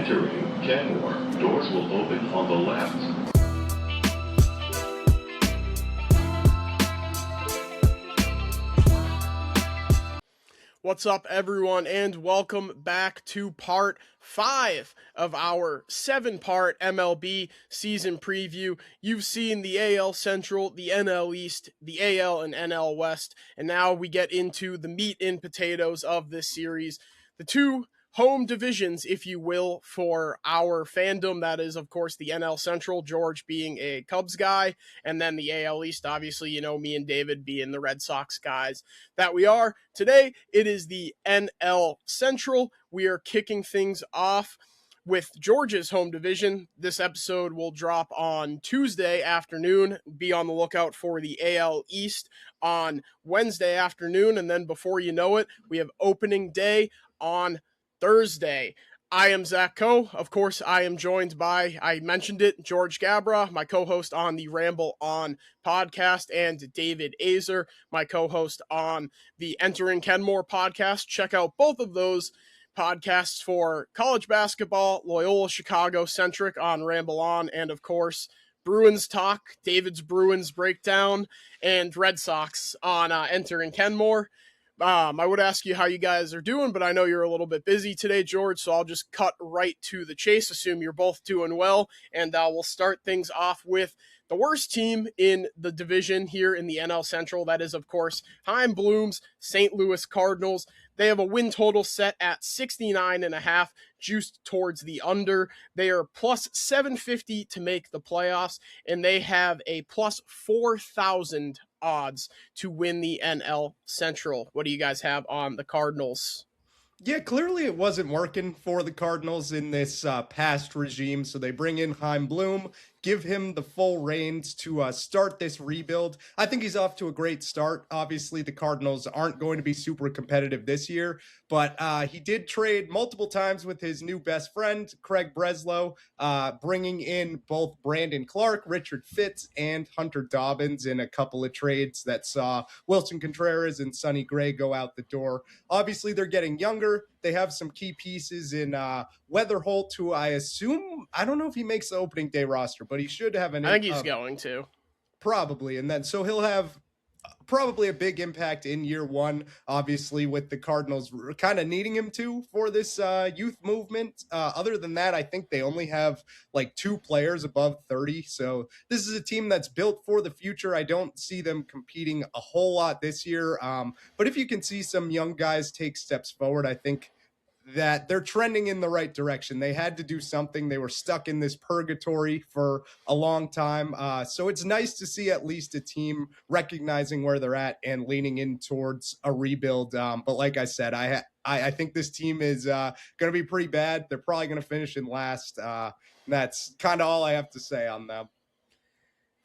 Entering Kenmore. Doors will open on the left. What's up, everyone, and welcome back to part 5 of our 7-part MLB season preview. You've seen the AL Central, the NL East, the AL and NL West, and now we get into the meat and potatoes of this series. The two home divisions, if you will, for our fandom. That is, of course, the NL Central, George being a Cubs guy, and then the AL East, obviously, you know, me and David being the Red Sox guys that we are. Today, it is the NL Central. We are kicking things off with Georgia's home division. This episode will drop on Tuesday afternoon. Be on the lookout for the AL East on Wednesday afternoon, and then before you know it, we have opening day on Thursday. I am Zach Coe. Of course, I am joined by, I mentioned it, George Cabrera, my co-host on the Ramble On podcast, and David Azer, my co-host on the Entering Kenmore podcast. Check out both of those podcasts for college basketball, Loyola Chicago centric on Ramble On, and of course, Bruins talk, David's Bruins breakdown, and Red Sox on Entering Kenmore. I would ask you how you guys are doing, but I know you're a little bit busy today, George, so I'll just cut right to the chase. Assume you're both doing well, and we'll start things off with the worst team in the division here in the NL Central. That is, of course, Chaim Bloom's St. Louis Cardinals. They have a win total set at 69.5, juiced towards the under. They are plus 750 to make the playoffs, and they have a plus 4,000 odds to win the NL Central. What do you guys have on the Cardinals? Yeah, clearly it wasn't working for the Cardinals in this past regime, so they bring in Chaim Bloom, give him the full reins to start this rebuild. I think he's off to a great start. Obviously, the Cardinals aren't going to be super competitive this year, but he did trade multiple times with his new best friend, Craig Breslow, bringing in both Brandon Clark, Richard Fitz, and Hunter Dobbins in a couple of trades that saw Wilson Contreras and Sonny Gray go out the door. Obviously, they're getting younger. They have some key pieces in Weatherholt, who I assume, I don't know if he makes the opening day roster, but he should have an... I think he's going to. Probably. And then, so he'll have probably a big impact in year one, obviously, with the Cardinals kind of needing him to for this youth movement. Other than that, I think they only have like 2 players above 30. So this is a team that's built for the future. I don't see them competing a whole lot this year. But if you can see some young guys take steps forward, I think that they're trending in the right direction. They had to do something. They were stuck in this purgatory for a long time. So it's nice to see at least a team recognizing where they're at and leaning in towards a rebuild. But like I said, I think this team is going to be pretty bad. They're probably going to finish in last. That's kind of all I have to say on them.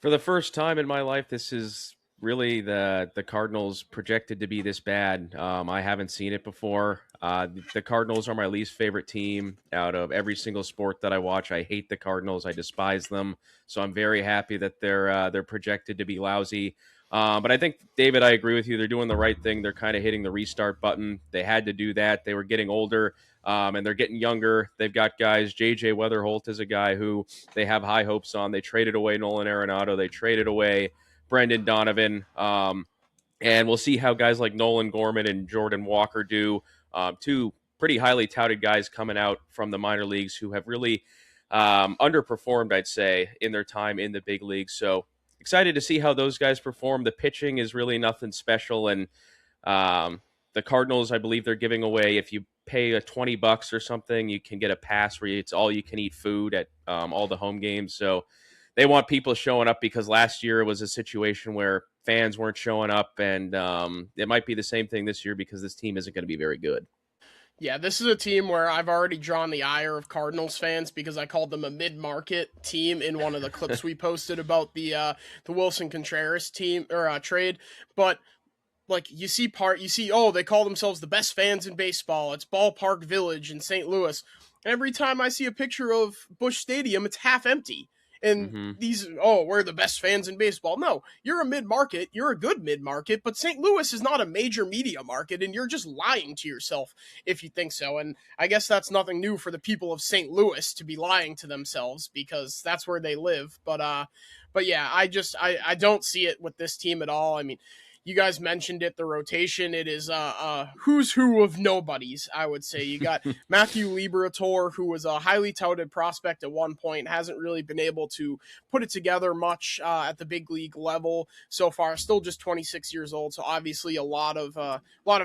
For the first time in my life, this is really the Cardinals projected to be this bad. I haven't seen it before. The Cardinals are my least favorite team out of every single sport that I watch. I hate the Cardinals. I despise them. So I'm very happy that they're projected to be lousy. But I think, David, I agree with you. They're doing the right thing. They're kind of hitting the restart button. They had to do that. They were getting older, and they're getting younger. They've got guys. J.J. Weatherholt is a guy who they have high hopes on. They traded away Nolan Arenado. They traded away Brendan Donovan. And we'll see how guys like Nolan Gorman and Jordan Walker do. 2 pretty highly touted guys coming out from the minor leagues who have really underperformed, I'd say, in their time in the big leagues. So excited to see how those guys perform. The pitching is really nothing special. And the Cardinals, I believe they're giving away, if you pay a $20 or something, you can get a pass where it's all you can eat food at all the home games. So they want people showing up, because last year it was a situation where fans weren't showing up, and it might be the same thing this year because this team isn't going to be very good. Yeah, this is a team where I've already drawn the ire of Cardinals fans because I called them a mid-market team in one of the clips we posted about the Wilson Contreras team or trade. But like you see, they call themselves the best fans in baseball. It's Ballpark Village in St. Louis. Every time I see a picture of Busch Stadium, it's half empty. And Mm-hmm. we're the best fans in baseball. No, you're a mid-market. You're a good mid-market, but St. Louis is not a major media market, and you're just lying to yourself if you think so. And I guess that's nothing new for the people of St. Louis to be lying to themselves because that's where they live. But yeah, I don't see it with this team at all. I mean, you guys mentioned it, the rotation. It is who's who of nobodies, I would say. You got Matthew Liberatore, who was a highly touted prospect at one point, hasn't really been able to put it together much at the big league level so far. Still just 26 years old, so obviously a lot of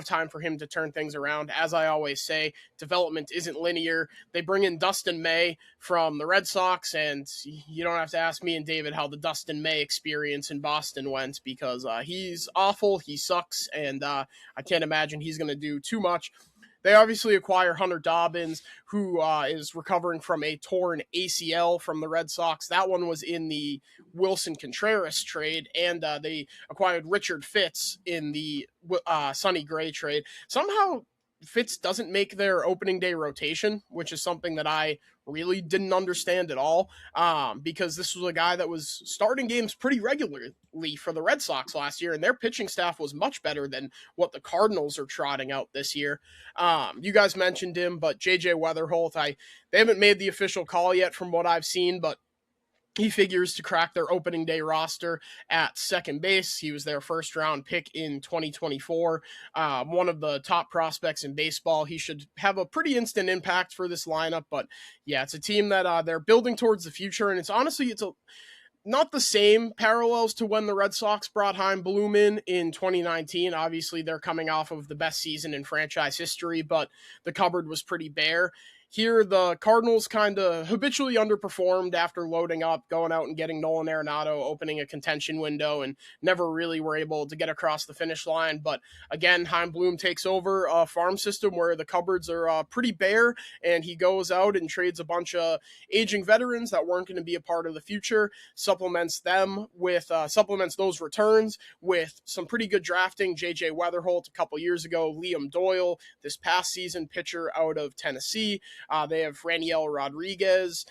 time for him to turn things around. As I always say, development isn't linear. They bring in Dustin May from the Red Sox, and you don't have to ask me and David how the Dustin May experience in Boston went because he's awful, he sucks, and I can't imagine he's going to do too much. They obviously acquire Hunter Dobbins, who is recovering from a torn ACL from the Red Sox. That one was in the Wilson Contreras trade, and they acquired Richard Fitz in the Sonny Gray trade. Somehow Fitz doesn't make their opening day rotation, which is something that I really didn't understand at all, because this was a guy that was starting games pretty regularly for the Red Sox last year, and their pitching staff was much better than what the Cardinals are trotting out this year. You guys mentioned him, but JJ Weatherholt, they haven't made the official call yet from what I've seen, but he figures to crack their opening day roster at second base. He was their first round pick in 2024. One of the top prospects in baseball. He should have a pretty instant impact for this lineup. But yeah, it's a team that they're building towards the future. And it's not the same parallels to when the Red Sox brought Chaim Bloom in 2019. Obviously, they're coming off of the best season in franchise history, but the cupboard was pretty bare. Here, the Cardinals kind of habitually underperformed after loading up, going out and getting Nolan Arenado, opening a contention window, and never really were able to get across the finish line. But again, Chaim Bloom takes over a farm system where the cupboards are pretty bare, and he goes out and trades a bunch of aging veterans that weren't going to be a part of the future, supplements those returns with some pretty good drafting. JJ Weatherholt a couple years ago, Liam Doyle this past season, pitcher out of Tennessee. They have Raniel Rodriguez,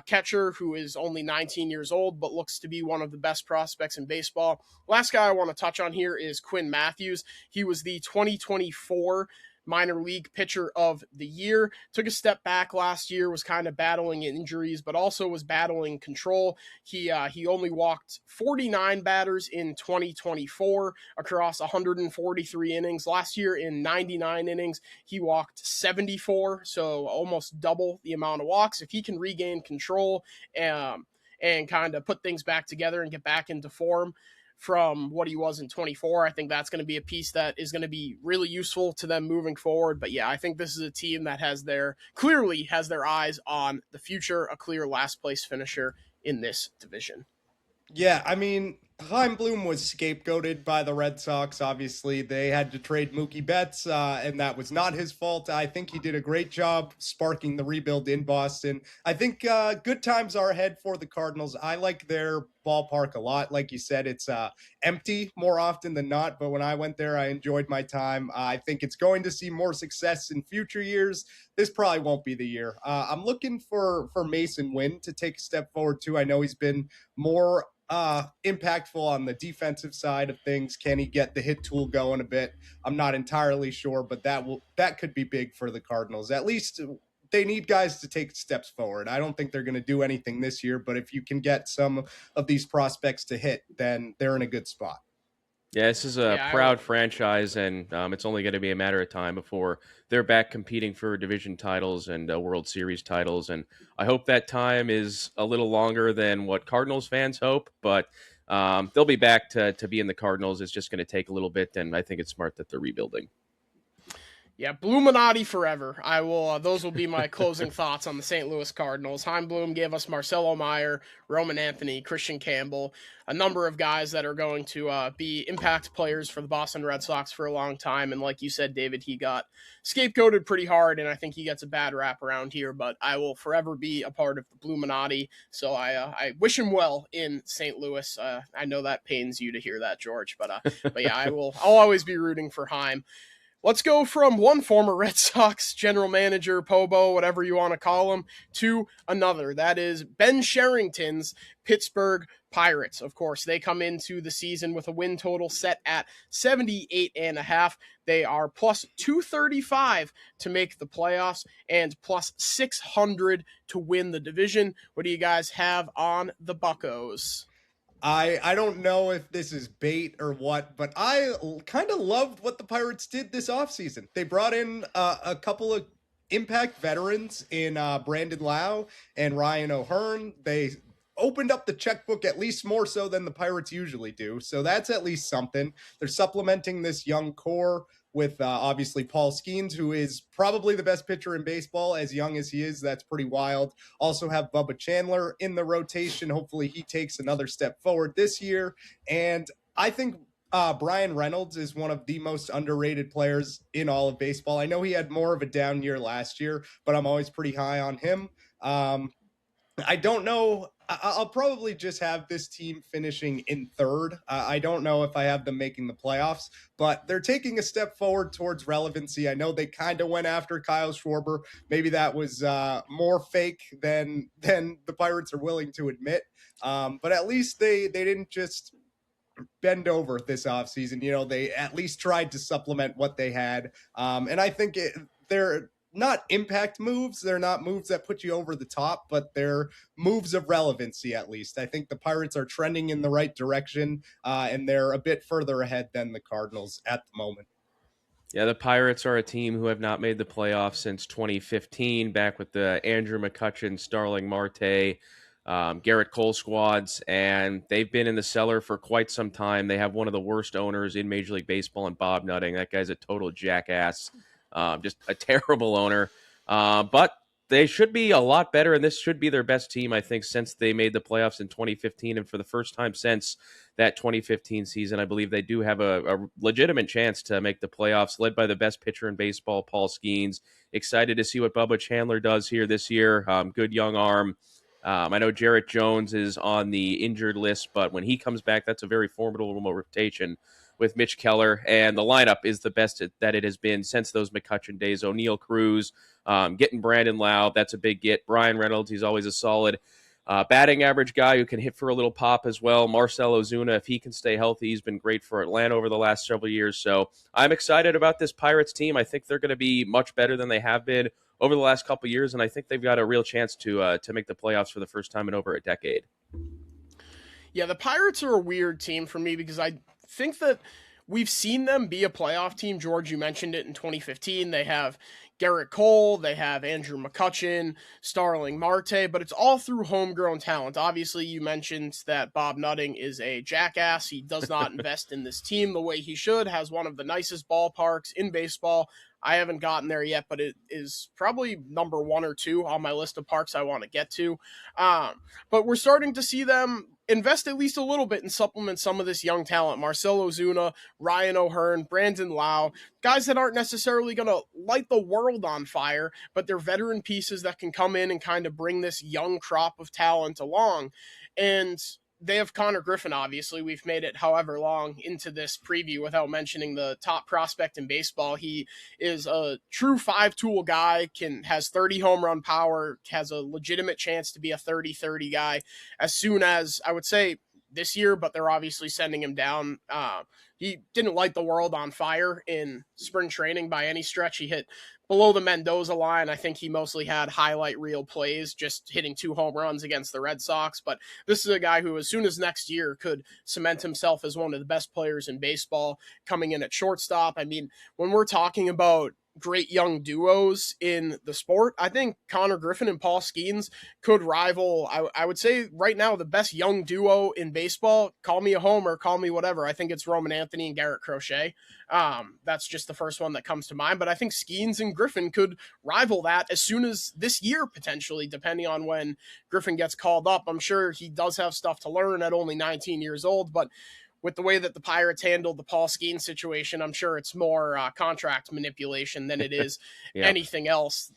catcher, who is only 19 years old, but looks to be one of the best prospects in baseball. Last guy I want to touch on here is Quinn Matthews. He was the 2024 minor league pitcher of the year. Took a step back last year, was kind of battling injuries, but also was battling control. He only walked 49 batters in 2024 across 143 innings. Last year in 99 innings, he walked 74, so almost double the amount of walks. If he can regain control and kind of put things back together and get back into form from what he was in 24, I think that's going to be a piece that is going to be really useful to them moving forward. But yeah, I think this is a team that clearly has their eyes on the future, a clear last place finisher in this division. Yeah, I mean, Chaim Bloom was scapegoated by the Red Sox. Obviously, they had to trade Mookie Betts, and that was not his fault. I think he did a great job sparking the rebuild in Boston. I think good times are ahead for the Cardinals. I like their ballpark a lot. Like you said, it's empty more often than not, but when I went there, I enjoyed my time. I think it's going to see more success in future years. This probably won't be the year. I'm looking for Mason Wynn to take a step forward, too. I know he's been more impactful on the defensive side of things. Can he get the hit tool going a bit? I'm not entirely sure, but that could be big for the Cardinals. At least they need guys to take steps forward. I don't think they're going to do anything this year, but if you can get some of these prospects to hit, then they're in a good spot. Yeah, this is a proud franchise, and it's only going to be a matter of time before they're back competing for division titles and World Series titles. And I hope that time is a little longer than what Cardinals fans hope, but they'll be back to being the Cardinals. It's just going to take a little bit, and I think it's smart that they're rebuilding. Yeah, Bloominati forever. I will. Those will be my closing thoughts on the St. Louis Cardinals. Chaim Bloom gave us Marcelo Meyer, Roman Anthony, Christian Campbell, a number of guys that are going to be impact players for the Boston Red Sox for a long time. And like you said, David, he got scapegoated pretty hard, and I think he gets a bad rap around here. But I will forever be a part of the Bloominati. So I wish him well in St. Louis. I know that pains you to hear that, George, but yeah, I'll always be rooting for Chaim. Let's go from one former Red Sox general manager, Pobo, whatever you want to call him, to another. That is Ben Sherrington's Pittsburgh Pirates. Of course, they come into the season with a win total set at 78.5. They are plus 235 to make the playoffs and plus 600 to win the division. What do you guys have on the Buccos? I don't know if this is bait or what, but I kind of loved what the Pirates did this offseason. They brought in a couple of impact veterans in Brandon Lau and Ryan O'Hearn. They opened up the checkbook at least more so than the Pirates usually do. So that's at least something. They're supplementing this young core with obviously Paul Skeens, who is probably the best pitcher in baseball, as young as he is. That's pretty wild. Also have Bubba Chandler in the rotation. Hopefully he takes another step forward this year. And I think Brian Reynolds is one of the most underrated players in all of baseball. I know he had more of a down year last year, but I'm always pretty high on him. I don't know. I'll probably just have this team finishing in third. I don't know if I have them making the playoffs, but they're taking a step forward towards relevancy. I know they kind of went after Kyle Schwarber. Maybe that was more fake than the Pirates are willing to admit. But at least they didn't just bend over this offseason. You know, they at least tried to supplement what they had. And I think they're not impact moves. They're not moves that put you over the top, but they're moves of relevancy, at least. I think the Pirates are trending in the right direction, and they're a bit further ahead than the Cardinals at the moment. Yeah, the Pirates are a team who have not made the playoffs since 2015, back with the Andrew McCutchen, Starling Marte, Garrett Cole squads, and they've been in the cellar for quite some time. They have one of the worst owners in Major League Baseball, and Bob Nutting. That guy's a total jackass. Just a terrible owner. But they should be a lot better, and this should be their best team, I think, since they made the playoffs in 2015. And for the first time since that 2015 season, I believe they do have a legitimate chance to make the playoffs, led by the best pitcher in baseball, Paul Skeens. Excited to see what Bubba Chandler does here this year. Good young arm. I know Jarrett Jones is on the injured list, but when he comes back, that's a very formidable rotation with Mitch Keller, and the lineup is the best that it has been since those McCutchen days. O'Neal Cruz, getting Brandon Lau, that's a big get. Brian Reynolds, he's always a solid batting average guy who can hit for a little pop as well. Marcell Ozuna, if he can stay healthy, he's been great for Atlanta over the last several years. So I'm excited about this Pirates team. I think they're going to be much better than they have been over the last couple of years, and I think they've got a real chance to make the playoffs for the first time in over a decade. Yeah, the Pirates are a weird team for me because I think that we've seen them be a playoff team. George, you mentioned it in 2015. They have Garrett Cole, they have Andrew McCutchen, Starling Marte, but it's all through homegrown talent. Obviously, you mentioned that Bob Nutting is a jackass. He does not invest in this team the way he should, has one of the nicest ballparks in baseball. I haven't gotten there yet, but it is probably number 1 or 2 on my list of parks I want to get to. But we're starting to see them invest at least a little bit and supplement some of this young talent. Marcell Ozuna, Ryan O'Hearn, Brandon Lau, guys that aren't necessarily going to light the world on fire, but they're veteran pieces that can come in and kind of bring this young crop of talent along. And they have Connor Griffin, obviously. We've made it however long into this preview without mentioning the top prospect in baseball. He is a true 5-tool guy, has 30 home run power, has a legitimate chance to be a 30-30 guy as soon as, I would say, this year, but they're obviously sending him down. He didn't light the world on fire in spring training by any stretch. He hit below the Mendoza line. I think he mostly had highlight reel plays, just hitting 2 home runs against the Red Sox. But this is a guy who, as soon as next year, could cement himself as one of the best players in baseball, coming in at shortstop. I mean, when we're talking about great young duos in the sport, I think Connor Griffin and Paul Skeens could rival, I would say right now, the best young duo in baseball. Call me a homer, call me whatever. I think it's Roman Anthony and Garrett Crochet. That's just the first one that comes to mind, but I think Skeens and Griffin could rival that as soon as this year, potentially, depending on when Griffin gets called up. I'm sure he does have stuff to learn at only 19 years old, but with the way that the Pirates handled the Paul Skeens situation, I'm sure it's more contract manipulation than it is anything else.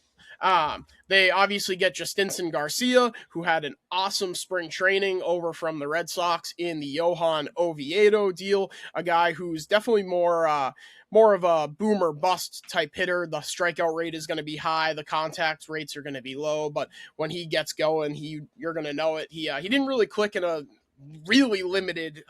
They obviously get Justinson Garcia, who had an awesome spring training over from the Red Sox in the Johan Oviedo deal, a guy who's definitely more of a boomer bust type hitter. The strikeout rate is going to be high, the contact rates are going to be low, but when he gets going, you're going to know it. He didn't really click in a really limited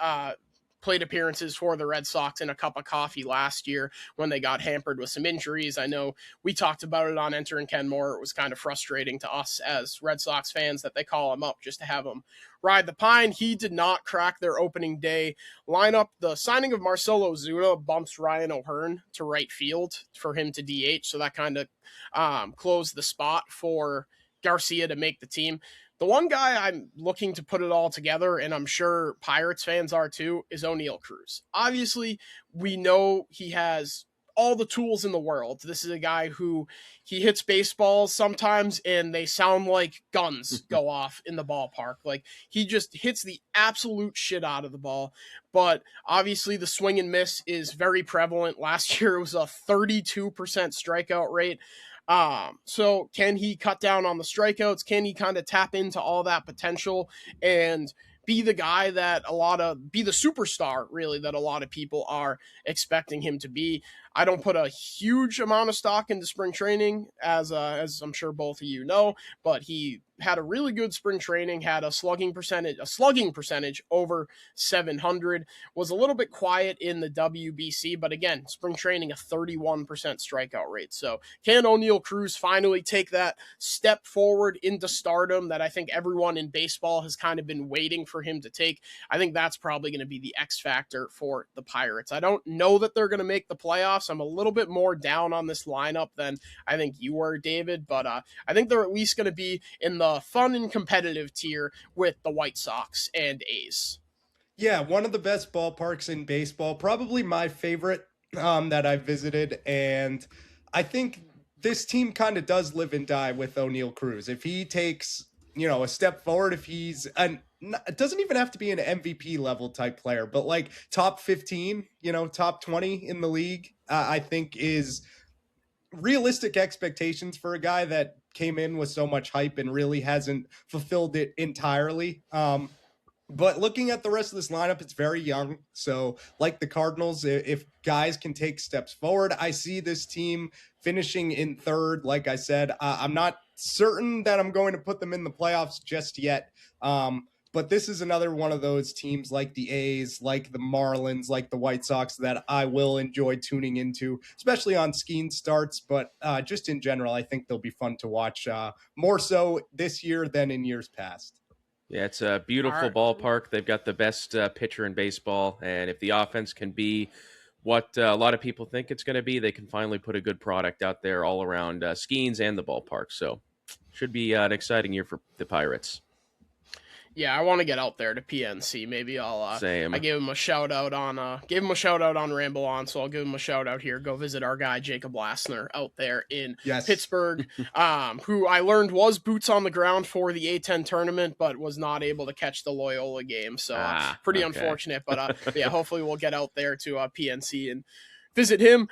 plate appearances for the Red Sox in a cup of coffee last year when they got hampered with some injuries. I know we talked about it on Enter and Kenmore. It was kind of frustrating to us as Red Sox fans that they call him up just to have him ride the pine. He did not crack their opening day lineup. The signing of Marcell Ozuna bumps Ryan O'Hearn to right field for him to DH, so that kind of closed the spot for Garcia to make the team. The one guy I'm looking to put it all together, and I'm sure Pirates fans are too, is O'Neal Cruz. Obviously, we know he has all the tools in the world. This is a guy who he hits baseballs sometimes and they sound like guns go off in the ballpark. Like he just hits the absolute shit out of the ball. But obviously the swing and miss is very prevalent. Last year it was a 32% strikeout rate. So can he cut down on the strikeouts? Can he kind of tap into all that potential and be the guy that be the superstar really that a lot of people are expecting him to be? I don't put a huge amount of stock into spring training, as I'm sure both of you know, but he had a really good spring training, had a slugging percentage over 700, was a little bit quiet in the WBC, but again, spring training, a 31% strikeout rate. So can O'Neal Cruz finally take that step forward into stardom that I think everyone in baseball has kind of been waiting for him to take? I think that's probably going to be the X factor for the Pirates. I don't know that they're going to make the playoffs. I'm a little bit more down on this lineup than I think you were, David, but I think they're at least going to be in the fun and competitive tier with the White Sox and A's. Yeah, one of the best ballparks in baseball, probably my favorite that I've visited, and I think this team kind of does live and die with O'Neal Cruz. If he takes, a step forward, if he's it doesn't even have to be an MVP level type player, but like top 15, top 20 in the league, I think is realistic expectations for a guy that came in with so much hype and really hasn't fulfilled it entirely. But looking at the rest of this lineup, it's very young. So like the Cardinals, if guys can take steps forward, I see this team finishing in third. Like I said, I'm not certain that I'm going to put them in the playoffs just yet. But this is another one of those teams like the A's, like the Marlins, like the White Sox that I will enjoy tuning into, especially on skiing starts. But just in general, I think they'll be fun to watch more so this year than in years past. Yeah, it's a beautiful ballpark. They've got the best pitcher in baseball. And if the offense can be what a lot of people think it's going to be, they can finally put a good product out there all around Skeens and the ballpark. So should be an exciting year for the Pirates. Yeah, I want to get out there to PNC. Maybe I'll. Same. I gave him a shout out on Ramble On, so I'll give him a shout out here. Go visit our guy Jacob Lassner out there in Pittsburgh, who I learned was boots on the ground for the A10 tournament, but was not able to catch the Loyola game. So pretty unfortunate. But yeah, hopefully we'll get out there to PNC and visit him.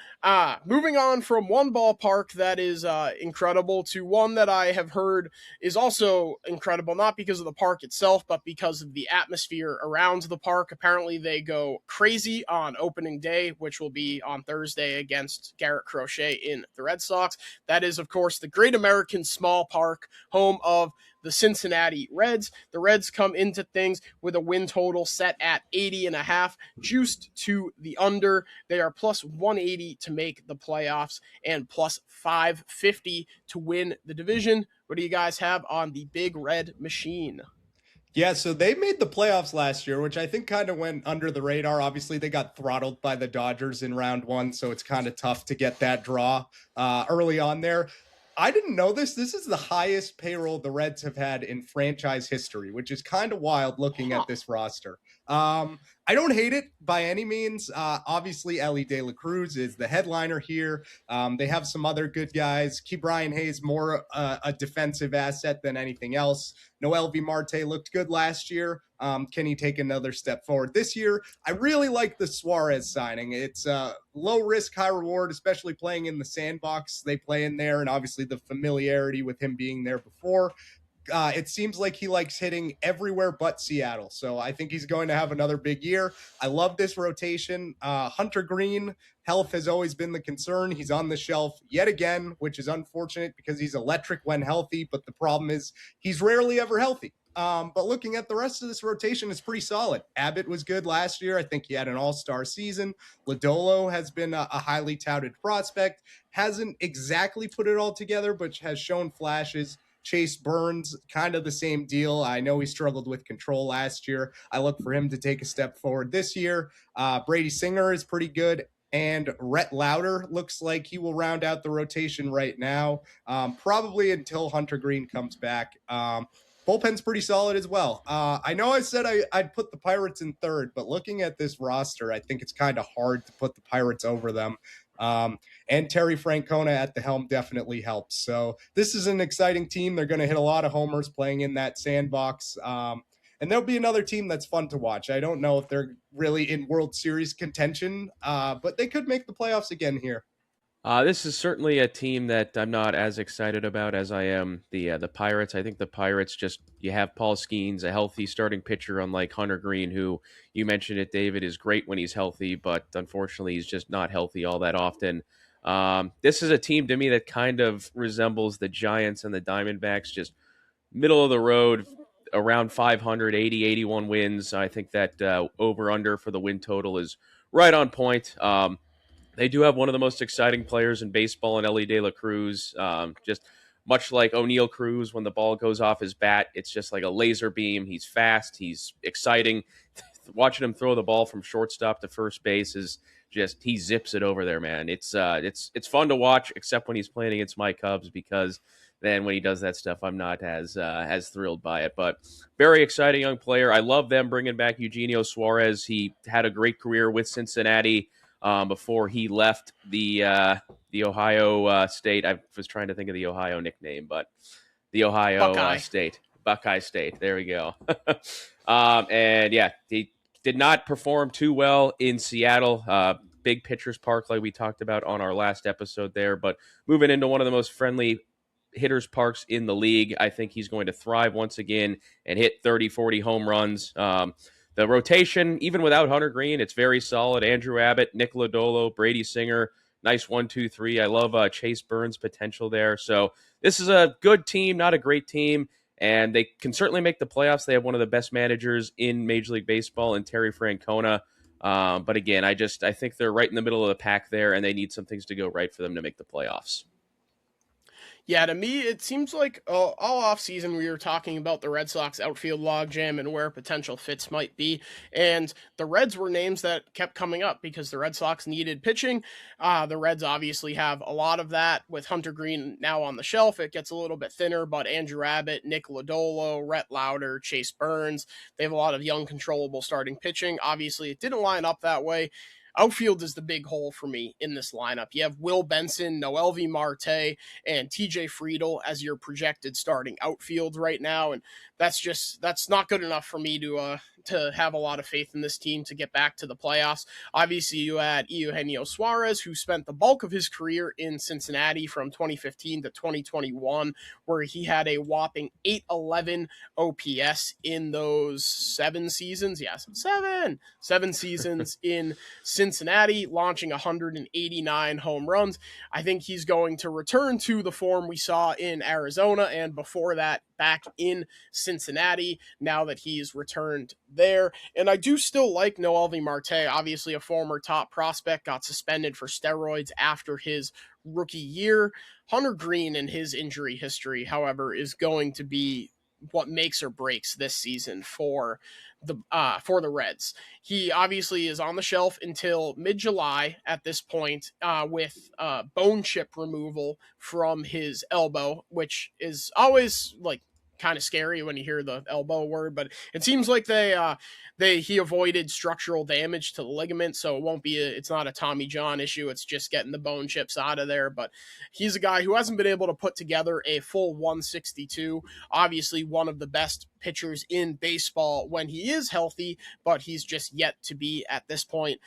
Moving on from one ballpark that is incredible to one that I have heard is also incredible, not because of the park itself, but because of the atmosphere around the park. Apparently they go crazy on opening day, which will be on Thursday against Garrett Crochet in the Red Sox. That is, of course, the Great American Small Park, home of the Cincinnati Reds. The Reds come into things with a win total set at 80.5, juiced to the under. They are plus 180 to make the playoffs and plus 550 to win the division. What do you guys have on the Big Red Machine? Yeah, so they made the playoffs last year, which I think kind of went under the radar. Obviously, they got throttled by the Dodgers in round one, so it's kind of tough to get that draw early on there. I didn't know this. This is the highest payroll the Reds have had in franchise history, which is kind of wild looking at this roster. I don't hate it by any means. Obviously, Ellie De La Cruz is the headliner here. They have some other good guys. Brian Hayes more a defensive asset than anything else. Noelvi Marte looked good last year. Can he take another step forward this year? I really like the Suarez signing. It's low risk, high reward, especially playing in the sandbox they play in there, and obviously the familiarity with him being there before. It seems like he likes hitting everywhere but Seattle. So I think he's going to have another big year. I love this rotation. Hunter Green, health has always been the concern. He's on the shelf yet again, which is unfortunate because he's electric when healthy. But the problem is he's rarely ever healthy. But looking at the rest of this rotation, it's pretty solid. Abbott was good last year. I think he had an all-star season. Lodolo has been a highly touted prospect. Hasn't exactly put it all together, but has shown flashes. Chase Burns, kind of the same deal. I know he struggled with control last year. I look for him to take a step forward this year. Brady Singer is pretty good. And Rhett Lauder looks like he will round out the rotation right now, probably until Hunter Green comes back. Bullpen's pretty solid as well. I know I said I'd put the Pirates in third, but looking at this roster, I think it's kind of hard to put the Pirates over them. And Terry Francona at the helm definitely helps. So this is an exciting team. They're going to hit a lot of homers playing in that sandbox. And there'll be another team that's fun to watch. I don't know if they're really in World Series contention, but they could make the playoffs again here. This is certainly a team that I'm not as excited about as I am the Pirates. I think the Pirates you have Paul Skeens, a healthy starting pitcher, unlike Hunter Green, who you mentioned it, David, is great when he's healthy, but unfortunately he's just not healthy all that often. This is a team to me that kind of resembles the Giants and the Diamondbacks, just middle of the road, around 500, 80, 81 wins. I think that over-under for the win total is right on point. They do have one of the most exciting players in baseball in Ellie De La Cruz. Just much like O'Neal Cruz, when the ball goes off his bat, it's just like a laser beam. He's fast. He's exciting. Watching him throw the ball from shortstop to first base is just, he zips it over there, man. It's fun to watch, except when he's playing against my Cubs, because then when he does that stuff, I'm not as thrilled by it. But very exciting young player. I love them bringing back Eugenio Suarez. He had a great career with Cincinnati. Before he left the Ohio State. I was trying to think of the Ohio nickname, but the Ohio State. Buckeye State. There we go. And yeah, he did not perform too well in Seattle. Big Pitchers Park, like we talked about on our last episode there. But moving into one of the most friendly hitters parks in the league, I think he's going to thrive once again and hit 30, 40 home runs. The rotation, even without Hunter Green, it's very solid. Andrew Abbott, Nick Lodolo, Brady Singer, nice 1, 2, 3. I love Chase Burns' potential there. So this is a good team, not a great team, and they can certainly make the playoffs. They have one of the best managers in Major League Baseball in Terry Francona. But again, I think they're right in the middle of the pack there, and they need some things to go right for them to make the playoffs. Yeah, to me, it seems like all offseason we were talking about the Red Sox outfield logjam and where potential fits might be. And the Reds were names that kept coming up because the Red Sox needed pitching. The Reds obviously have a lot of that with Hunter Green now on the shelf. It gets a little bit thinner, but Andrew Abbott, Nick Lodolo, Rhett Lauder, Chase Burns, they have a lot of young, controllable starting pitching. Obviously, it didn't line up that way. Outfield is the big hole for me in this lineup. You have Will Benson, Noelvi Marte, and TJ Friedel as your projected starting outfield right now, and that's not good enough for me to have a lot of faith in this team to get back to the playoffs. Obviously, you had Eugenio Suarez, who spent the bulk of his career in Cincinnati from 2015 to 2021, where he had a whopping 811 OPS in those 7 seasons. Yes, seven seasons in Cincinnati, launching 189 home runs. I think he's going to return to the form we saw in Arizona and before that back in Cincinnati now that he's returned there. And I do still like Noelvi Marte, obviously a former top prospect, got suspended for steroids after his rookie year. Hunter Green and his injury history, however, is going to be what makes or breaks this season for the Reds. He obviously is on the shelf until mid-July at this point with bone chip removal from his elbow, which is always like kind of scary when you hear the elbow word, but it seems like he avoided structural damage to the ligament, so it's not a Tommy John issue. It's just getting the bone chips out of there. But he's a guy who hasn't been able to put together a full 162. Obviously, one of the best pitchers in baseball when he is healthy, but he's just yet to be at this point.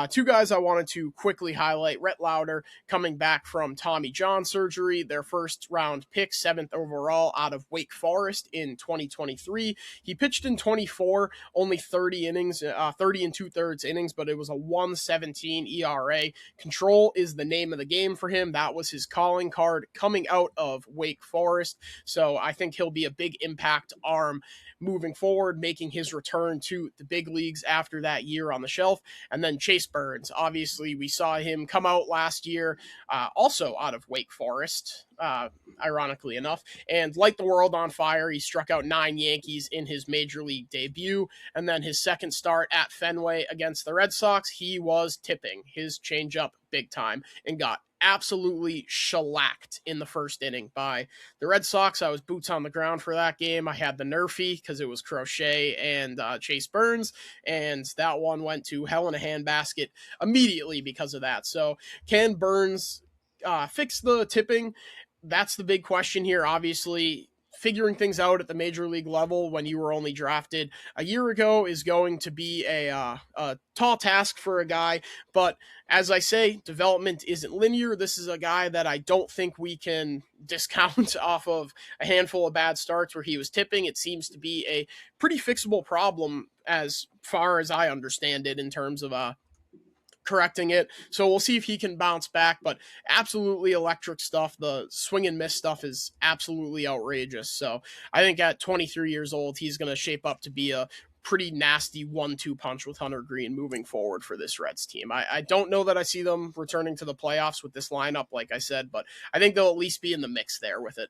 Two guys I wanted to quickly highlight: Rhett Lauder coming back from Tommy John surgery, their first round pick, 7th overall out of Wake Forest in 2023. He pitched in 24, only 30 innings, 30 and 2/3 innings, but it was a 1.17 ERA. Control is the name of the game for him. That was his calling card coming out of Wake Forest. So I think he'll be a big impact arm moving forward, making his return to the big leagues after that year on the shelf. And then Chase Burns, obviously we saw him come out last year, also out of Wake Forest, ironically enough, and light the world on fire. He struck out 9 Yankees in his major league debut, and then his second start at Fenway against the Red Sox, he was tipping his changeup big time and got absolutely shellacked in the first inning by the Red Sox. I was boots on the ground for that game. I had the Nerfy because it was Crochet and Chase Burns, and that one went to hell in a handbasket immediately because of that. So can Burns fix the tipping? That's the big question here. Obviously, figuring things out at the major league level when you were only drafted a year ago is going to be a tall task for a guy. But as I say, development isn't linear. This is a guy that I don't think we can discount off of a handful of bad starts where he was tipping. It seems to be a pretty fixable problem as far as I understand it in terms of correcting it. So we'll see if he can bounce back, but absolutely electric stuff. The swing and miss stuff is absolutely outrageous. So I think at 23 years old, he's going to shape up to be a pretty nasty 1-2 punch with Hunter Green moving forward for this Reds team. I don't know that I see them returning to the playoffs with this lineup, like I said, but I think they'll at least be in the mix there with it.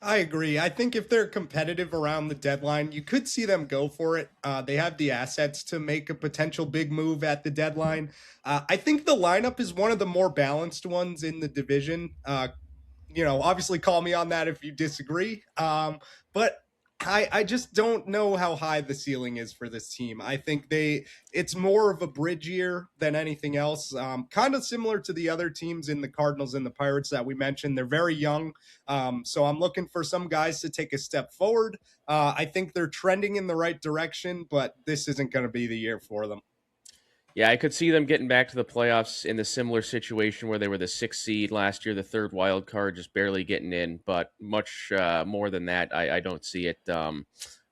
I agree. I think if they're competitive around the deadline, you could see them go for it. They have the assets to make a potential big move at the deadline. I think the lineup is one of the more balanced ones in the division. Obviously call me on that if you disagree. But I just don't know how high the ceiling is for this team. I think it's more of a bridge year than anything else. Kind of similar to the other teams in the Cardinals and the Pirates that we mentioned. They're very young. So I'm looking for some guys to take a step forward. I think they're trending in the right direction, but this isn't going to be the year for them. Yeah, I could see them getting back to the playoffs in the similar situation where they were the 6th seed last year, the 3rd wild card, just barely getting in. But much more than that, I don't see it.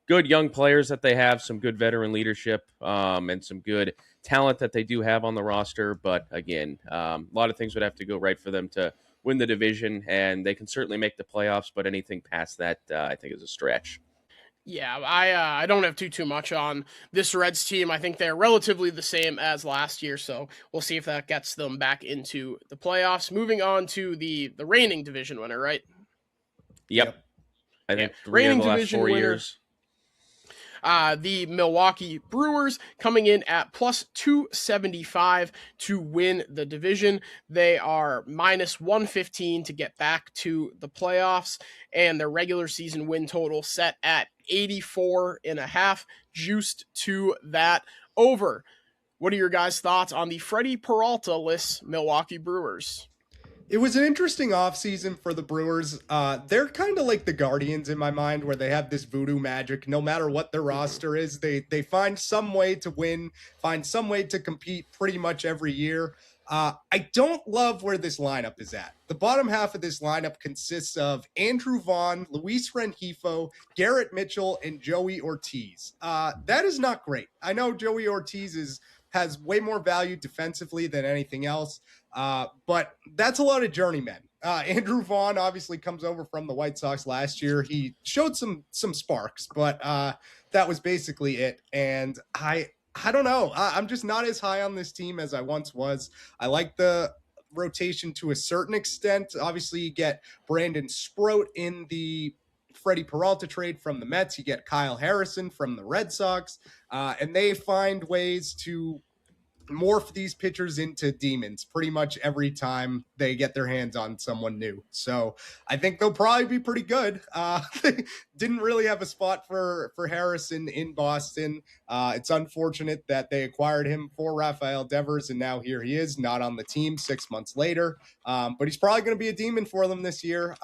Good young players that they have, some good veteran leadership, and some good talent that they do have on the roster. But again, a lot of things would have to go right for them to win the division, and they can certainly make the playoffs. But anything past that, I think, is a stretch. Yeah, I don't have too much on this Reds team. I think they're relatively the same as last year, so we'll see if that gets them back into the playoffs. Moving on to the reigning division winner, right? Yep. I think reigning of the last division 4 winner. years. The Milwaukee Brewers coming in at plus 275 to win the division. They are minus 115 to get back to the playoffs, and their regular season win total set at 84.5, juiced to that over. What are your guys' thoughts on the Freddie Peralta-less Milwaukee Brewers? It was an interesting offseason for the Brewers. They're kind of like the Guardians in my mind, where they have this voodoo magic. No matter what their roster is, they find some way to win, find some way to compete pretty much every year. I don't love where this lineup is at. The bottom half of this lineup consists of Andrew Vaughn, Luis Rengifo, Garrett Mitchell, and Joey Ortiz. That is not great. I know Joey Ortiz has way more value defensively than anything else. But that's a lot of journeymen. Andrew Vaughn obviously comes over from the White Sox last year. He showed some sparks, but that was basically it. And I don't know. I'm just not as high on this team as I once was. I like the rotation to a certain extent. Obviously, you get Brandon Sproat in the Freddie Peralta trade from the Mets. You get Kyle Harrison from the Red Sox. And they find ways to morph these pitchers into demons pretty much every time they get their hands on someone new. So I think they'll probably be pretty good. They didn't really have a spot for Harrison in Boston. It's unfortunate that they acquired him for Rafael Devers, and now here he is, not on the team 6 months later. But he's probably going to be a demon for them this year.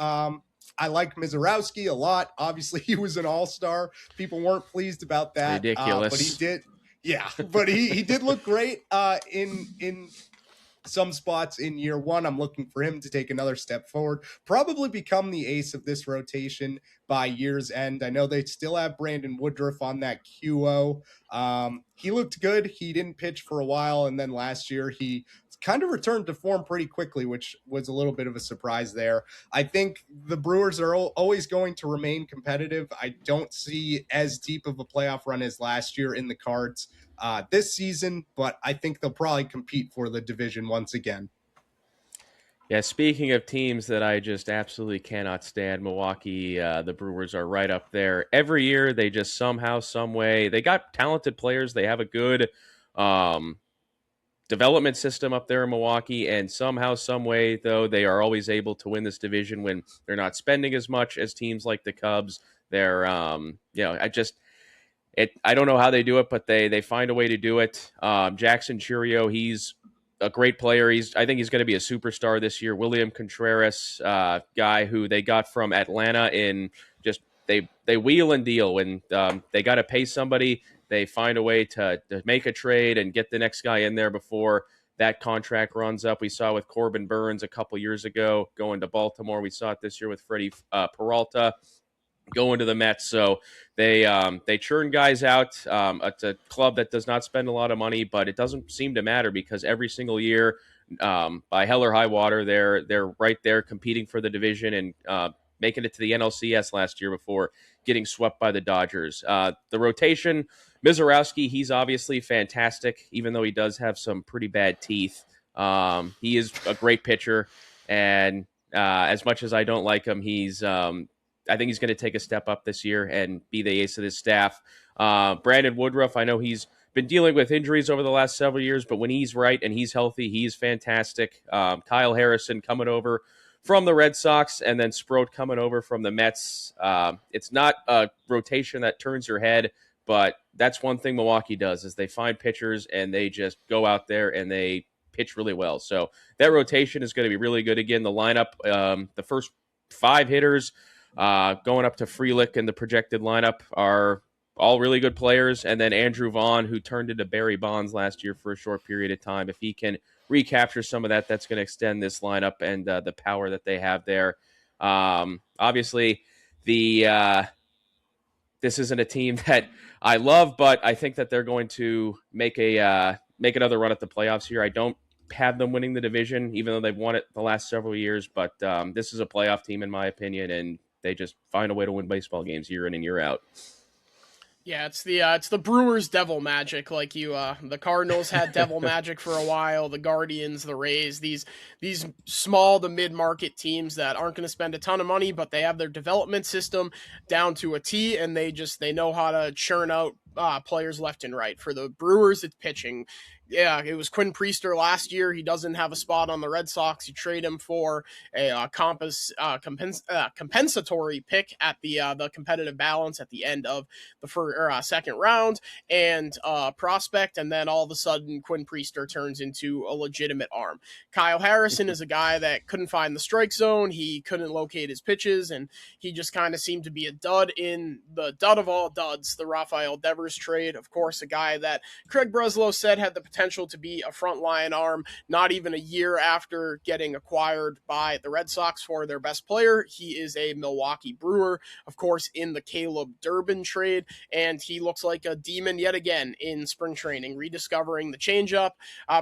I like Mizorowski a lot. Obviously, he was an all-star. People weren't pleased about that. Ridiculous. But he did. Yeah, but he did look great in some spots in year one. I'm looking for him to take another step forward, probably become the ace of this rotation by year's end. I know they still have Brandon Woodruff on that QO. He looked good. He didn't pitch for a while, and then last year he kind of returned to form pretty quickly, which was a little bit of a surprise there. I think the Brewers are always going to remain competitive. I don't see as deep of a playoff run as last year in the cards this season, but I think they'll probably compete for the division once again. Yeah, speaking of teams that I just absolutely cannot stand, Milwaukee, the Brewers are right up there. Every year, they just somehow, some way, they got talented players. They have a good development system up there in Milwaukee, and somehow, some way, though, they are always able to win this division when they're not spending as much as teams like the Cubs. They're, I don't know how they do it, but they find a way to do it. Jackson Churio, he's a great player. I think he's going to be a superstar this year. William Contreras, guy who they got from Atlanta in just they wheel and deal when they got to pay somebody. They find a way to make a trade and get the next guy in there before that contract runs up. We saw with Corbin Burns a couple years ago going to Baltimore. We saw it this year with Freddie Peralta going to the Mets. So they churn guys out. It's a club that does not spend a lot of money, but it doesn't seem to matter because every single year, by hell or high water, they're right there competing for the division and making it to the NLCS last year before getting swept by the Dodgers. The rotation, Mizorowski, he's obviously fantastic, even though he does have some pretty bad teeth. He is a great pitcher, and as much as I don't like him, I think he's going to take a step up this year and be the ace of this staff. Brandon Woodruff, I know he's been dealing with injuries over the last several years, but when he's right and he's healthy, he's fantastic. Kyle Harrison coming over from the Red Sox, and then Sproat coming over from the Mets. It's not a rotation that turns your head, but that's one thing Milwaukee does is they find pitchers and they just go out there and they pitch really well. So that rotation is going to be really good. Again, the lineup, the first 5 hitters going up to Frelick in the projected lineup are all really good players. And then Andrew Vaughn, who turned into Barry Bonds last year for a short period of time. If he can recapture some of that, that's going to extend this lineup and the power that they have there. Obviously, this isn't a team that I love, but I think that they're going to make another run at the playoffs here. I don't have them winning the division, even though they've won it the last several years. But this is a playoff team, in my opinion, and they just find a way to win baseball games year in and year out. Yeah, it's the Brewers' devil magic. Like the Cardinals had devil magic for a while. The Guardians, the Rays, these small to mid-market teams that aren't going to spend a ton of money, but they have their development system down to a T, and they know how to churn out players left and right. For the Brewers, it's pitching. Yeah, it was Quinn Priester last year. He doesn't have a spot on the Red Sox. You trade him for a compensatory pick at the competitive balance at the end of the second round and prospect, and then all of a sudden Quinn Priester turns into a legitimate arm. Kyle Harrison is a guy that couldn't find the strike zone. He couldn't locate his pitches, and he just kind of seemed to be a dud in the dud of all duds, the Rafael Devers trade. Of course, a guy that Craig Breslow said had the potential to be a frontline arm not even a year after getting acquired by the Red Sox for their best player. He is a Milwaukee Brewer, of course, in the Caleb Durbin trade, and he looks like a demon yet again in spring training, rediscovering the changeup.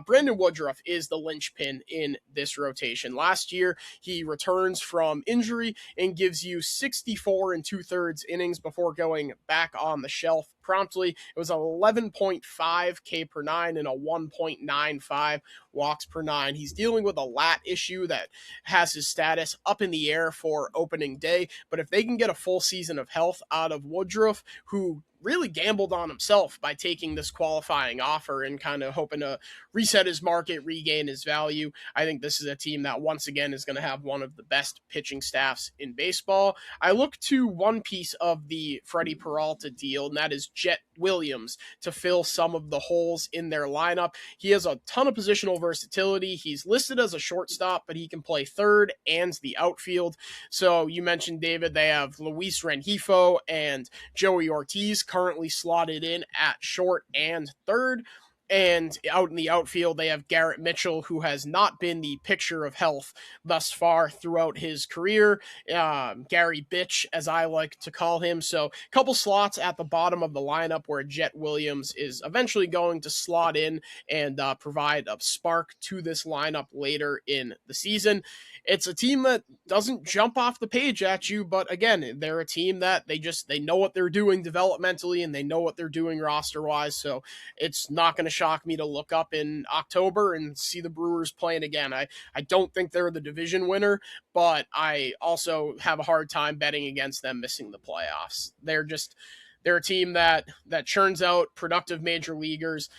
Brandon Woodruff is the linchpin in this rotation. Last year, he returns from injury and gives you 64 2/3 innings before going back on the shelf promptly. It was 11.5 K per 9 and a 1.95 walks per 9. He's dealing with a lat issue that has his status up in the air for opening day, but if they can get a full season of health out of Woodruff, who really gambled on himself by taking this qualifying offer and kind of hoping to reset his market, regain his value. I think this is a team that once again is going to have one of the best pitching staffs in baseball. I look to one piece of the Freddie Peralta deal, and that is Jet Williams, to fill some of the holes in their lineup. He has a ton of positional versatility. He's listed as a shortstop, but he can play third and the outfield. So you mentioned, David, they have Luis Rengifo and Joey Ortiz currently slotted in at short and third. And out in the outfield, they have Garrett Mitchell, who has not been the picture of health thus far throughout his career. Gary Bitch, as I like to call him. So a couple slots at the bottom of the lineup where Jet Williams is eventually going to slot in and provide a spark to this lineup later in the season. It's a team that doesn't jump off the page at you, but again, they're a team that they know what they're doing developmentally and they know what they're doing roster-wise, so it's not going to shock me to look up in October and see the Brewers playing again. I don't think they're the division winner, but I also have a hard time betting against them missing the playoffs. They're a team that churns out productive major leaguers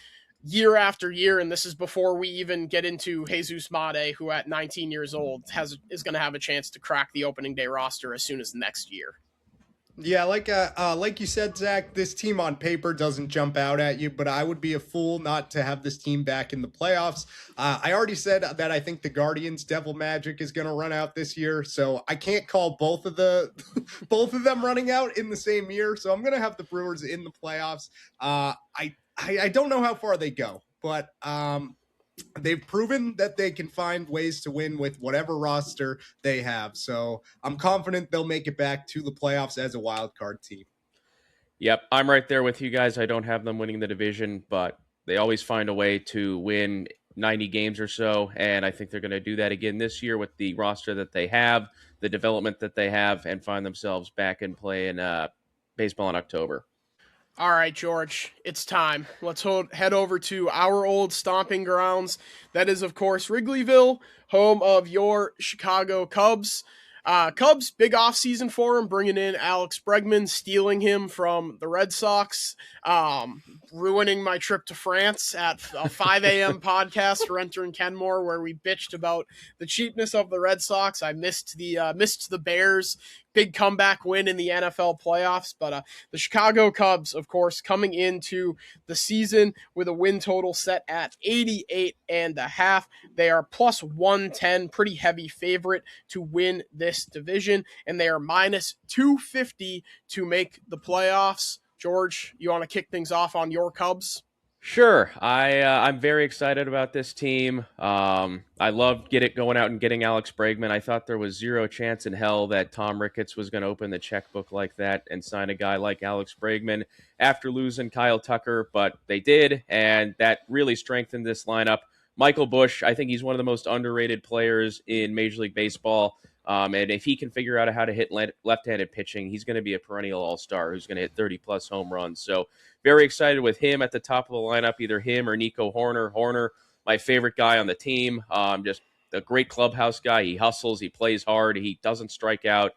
year after year, and this is before we even get into Jesus Mate, who at 19 years old is going to have a chance to crack the opening day roster as soon as next year. Yeah, like you said, Zach, this team on paper doesn't jump out at you, but I would be a fool not to have this team back in the playoffs. I already said that I think the Guardians' Devil Magic is going to run out this year, so I can't call both of them running out in the same year. So I'm going to have the Brewers in the playoffs. I don't know how far they go, but they've proven that they can find ways to win with whatever roster they have. So I'm confident they'll make it back to the playoffs as a wild card team. Yep, I'm right there with you guys. I don't have them winning the division, but they always find a way to win 90 games or so, and I think they're going to do that again this year with the roster that they have, the development that they have, and find themselves back in play in baseball in October. All right, George, it's time. Let's head over to our old stomping grounds. That is, of course, Wrigleyville, home of your Chicago Cubs. Cubs, big offseason for him, bringing in Alex Bregman, stealing him from the Red Sox, ruining my trip to France at a 5 a.m. podcast, Renter and Kenmore, where we bitched about the cheapness of the Red Sox. I missed the Bears' big comeback win in the NFL playoffs, but the Chicago Cubs, of course, coming into the season with a win total set at 88.5. They are plus 110, pretty heavy favorite to win this division, and they are minus 250 to make the playoffs. George, you want to kick things off on your Cubs? Sure. I'm very excited about this team. I loved going out and getting Alex Bregman. I thought there was zero chance in hell that Tom Ricketts was going to open the checkbook like that and sign a guy like Alex Bregman after losing Kyle Tucker, but they did, and that really strengthened this lineup. Michael Busch, I think he's one of the most underrated players in Major League Baseball. And if he can figure out how to hit left-handed pitching, he's going to be a perennial all-star who's going to hit 30-plus home runs. So very excited with him at the top of the lineup, either him or Nico Horner. Horner, my favorite guy on the team, just a great clubhouse guy. He hustles, he plays hard, he doesn't strike out.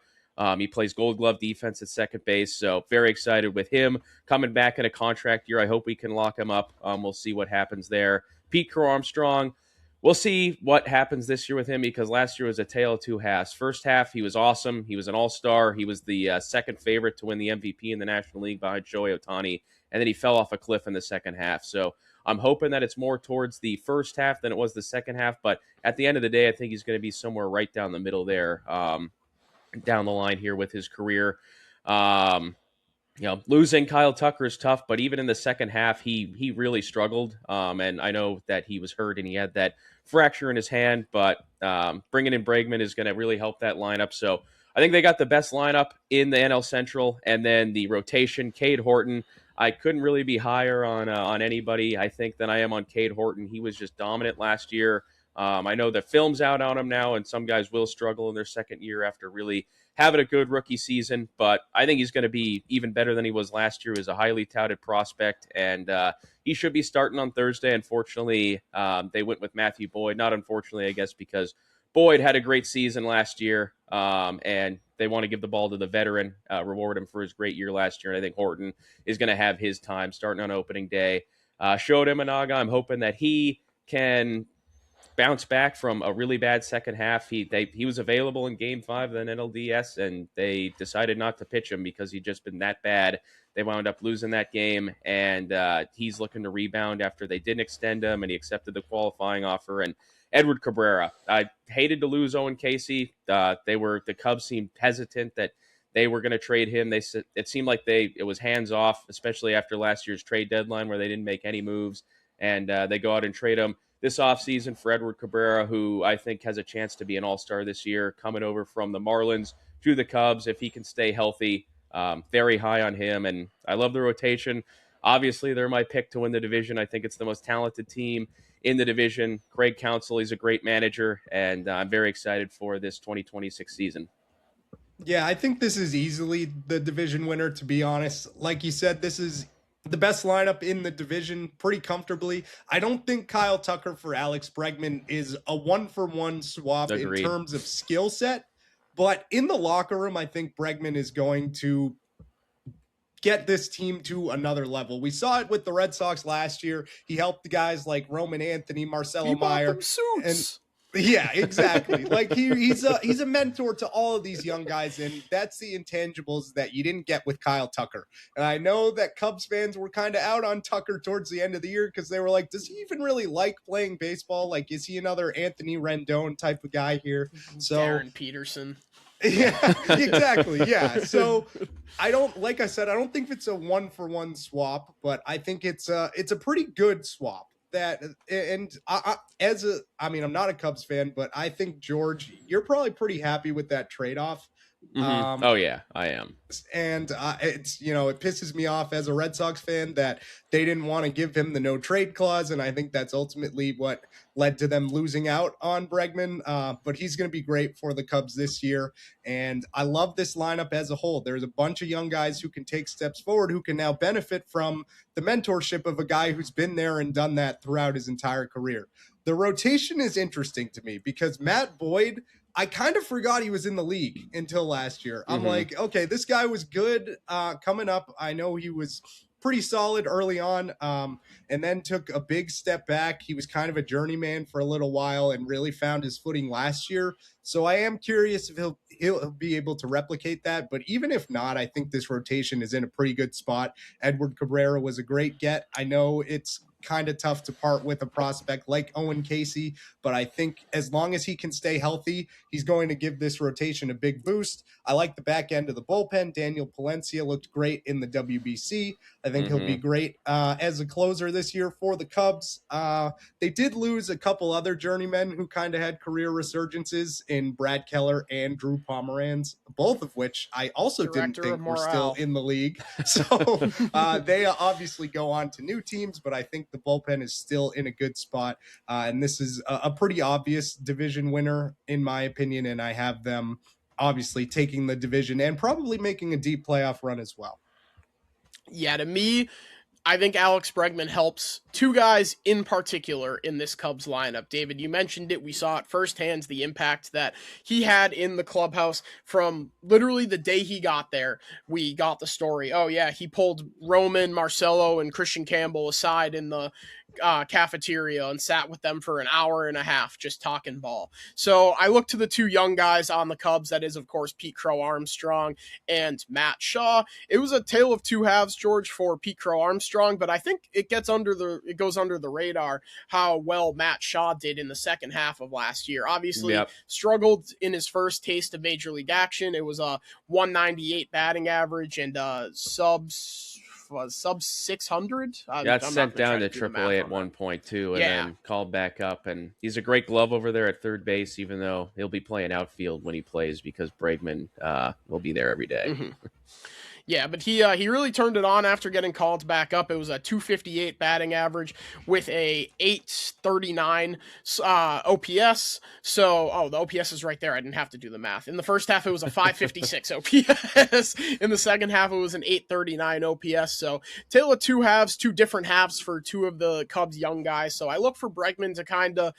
He plays Gold Glove defense at second base, so very excited with him coming back in a contract year. I hope we can lock him up. We'll see what happens there. Pete Crow Armstrong, we'll see what happens this year with him because last year was a tale of two halves. First half, he was awesome. He was an all-star. He was the second favorite to win the MVP in the National League behind Shohei Ohtani, and then he fell off a cliff in the second half. So I'm hoping that it's more towards the first half than it was the second half, but at the end of the day, I think he's going to be somewhere right down the middle there, down the line here with his career. Losing Kyle Tucker is tough, but even in the second half, he really struggled. And I know that he was hurt and he had that fracture in his hand, but bringing in Bregman is going to really help that lineup. So I think they got the best lineup in the NL Central, and then the rotation, Cade Horton. I couldn't really be higher on anybody, I think, than I am on Cade Horton. He was just dominant last year. I know the film's out on him now, and some guys will struggle in their second year after really having a good rookie season, but I think he's going to be even better than he was last year. He was a highly touted prospect, and he should be starting on Thursday. Unfortunately, they went with Matthew Boyd. Not unfortunately, I guess, because Boyd had a great season last year, and they want to give the ball to the veteran, reward him for his great year last year. And I think Horton is going to have his time starting on opening day. Showed him Imanaga. I'm hoping that he can bounce back from a really bad second half. He was available in Game 5 of the NLDS, and they decided not to pitch him because he'd just been that bad. They wound up losing that game, and he's looking to rebound after they didn't extend him, and he accepted the qualifying offer. And Edward Cabrera, I hated to lose Owen Casey. The Cubs seemed hesitant that they were going to trade him. It seemed like it was hands off, especially after last year's trade deadline where they didn't make any moves, and they go out and trade him this offseason for Edward Cabrera, who I think has a chance to be an all-star this year, coming over from the Marlins to the Cubs. If he can stay healthy, very high on him, and I love the rotation. Obviously, they're my pick to win the division. I think it's the most talented team in the division. Craig Counsell, he's a great manager, and I'm very excited for this 2026 season. Yeah, I think this is easily the division winner, to be honest. Like you said, this is the best lineup in the division pretty comfortably. I don't think Kyle Tucker for Alex Bregman is a one-for-one swap Agreed. in terms of skill set, but in the locker room, I think Bregman is going to get this team to another level. We saw it with the Red Sox last year. He helped the guys like Roman Anthony, Marcelo Meyer, suits. yeah, exactly. Like he's a mentor to all of these young guys, and that's the intangibles that you didn't get with Kyle Tucker. And I know that Cubs fans were kind of out on Tucker towards the end of the year because they were like, does he even really like playing baseball? Like, is he another Anthony Rendon type of guy here? So Darren Peterson. Yeah, exactly. Yeah. So I don't think it's a one-for-one swap, but I think it's a pretty good swap. I'm not a Cubs fan, but I think, George, you're probably pretty happy with that trade-off. Mm-hmm. Oh yeah, I am. And it pisses me off as a Red Sox fan that they didn't want to give him the no trade clause, and I think that's ultimately what led to them losing out on Bregman. But he's going to be great for the Cubs this year, and I love this lineup as a whole. There's a bunch of young guys who can take steps forward, who can now benefit from the mentorship of a guy who's been there and done that throughout his entire career. The rotation is interesting to me because Matt Boyd, I kind of forgot he was in the league until last year. I'm like, okay, this guy was good coming up. I know he was pretty solid early on, and then took a big step back. He was kind of a journeyman for a little while and really found his footing last year. So I am curious if he'll be able to replicate that. But even if not, I think this rotation is in a pretty good spot. Edward Cabrera was a great get. I know it's kind of tough to part with a prospect like Owen Casey, but I think as long as he can stay healthy, he's going to give this rotation a big boost. I like the back end of the bullpen. Daniel Palencia looked great in the WBC. I think he'll be great as a closer this year for the Cubs. They did lose a couple other journeymen who kind of had career resurgences in Brad Keller and Drew Pomeranz, both of which I also didn't think were still in the league. So they obviously go on to new teams, but I think the bullpen is still in a good spot. And this is a pretty obvious division winner, in my opinion, and I have them obviously taking the division and probably making a deep playoff run as well. Yeah, to me, I think Alex Bregman helps two guys in particular in this Cubs lineup. David, you mentioned it. We saw it firsthand, the impact that he had in the clubhouse from literally the day he got there. We got the story. Oh, yeah, he pulled Roman, Marcelo, and Christian Campbell aside in the cafeteria and sat with them for an hour and a half just talking ball. So I look to the two young guys on the Cubs. That is, of course, Pete Crow Armstrong and Matt Shaw. It was a tale of two halves, George, for Pete Crow Armstrong, but I think it goes under the radar how well Matt Shaw did in the second half of last year. Obviously, struggled in his first taste of major league action. It was a 198 batting average and sub 600. Got sent down to AAA at one point too, and then called back up. And he's a great glove over there at third base, even though he'll be playing outfield when he plays because Bregman will be there every day. Mm-hmm. Yeah, but he really turned it on after getting called back up. It was a 258 batting average with a 839 OPS. So, the OPS is right there. I didn't have to do the math. In the first half, it was a 556 OPS. In the second half, it was an 839 OPS. So, tale of two halves, two different halves for two of the Cubs young guys. So, I look for Bregman to kind of